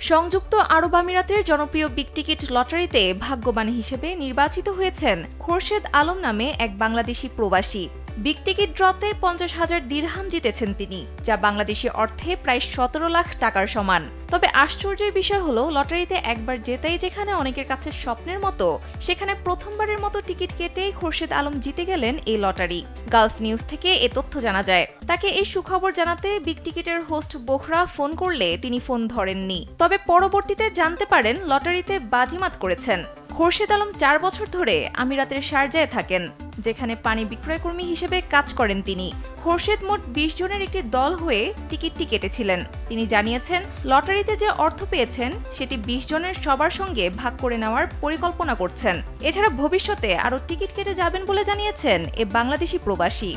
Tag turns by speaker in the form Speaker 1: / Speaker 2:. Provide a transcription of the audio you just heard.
Speaker 1: সংযুক্ত আরব আমিরাতের জনপ্রিয় বিগ টিকিট লটারিতে ভাগ্যবান হিসেবে নির্বাচিত হয়েছেন খোরশেদ আলম নামে এক বাংলাদেশি প্রবাসী। বিগ টিকিট ড্রতে 50,000 দিরহাম জিতেছেন তিনি, যা বাংলাদেশি অর্থে প্রায় 17 লাখ টাকার সমান। তবে আশ্চর্যের বিষয় হলো, লটারিতে একবার জেতাই যেখানে অনেকের কাছে স্বপ্নের মতো, সেখানে প্রথমবারের মতো টিকিট কেটেই খোরশেদ আলম জিতে গেলেন এই লটারি। গালফ নিউজ থেকে এ তথ্য জানা যায়। তাকে এই সুখবর জানাতে বিগ টিকিটের হোস্ট বোখরা ফোন করলে তিনি ফোন ধরেননি। তবে পরবর্তীতে জানতে পারেন লটারিতে বাজিমাত করেছেন। খোরশেদ আলম 4 বছর ধরে আমিরাতের শারজায় থাকেন, যেখানে পানি বিক্রয়কর্মী হিসেবে কাজ করেন তিনি। খোরশেদ মোট 20 জনের একটি দল হয়ে টিকিটটি কেটেছিলেন। তিনি জানিয়েছেন, লটারিতে যে অর্থ পেয়েছেন সেটি 20 জনের সবার সঙ্গে ভাগ করে নেওয়ার পরিকল্পনা করছেন। এছাড়া ভবিষ্যতে আরও টিকিট কেটে যাবেন বলে জানিয়েছেন এ বাংলাদেশি প্রবাসী।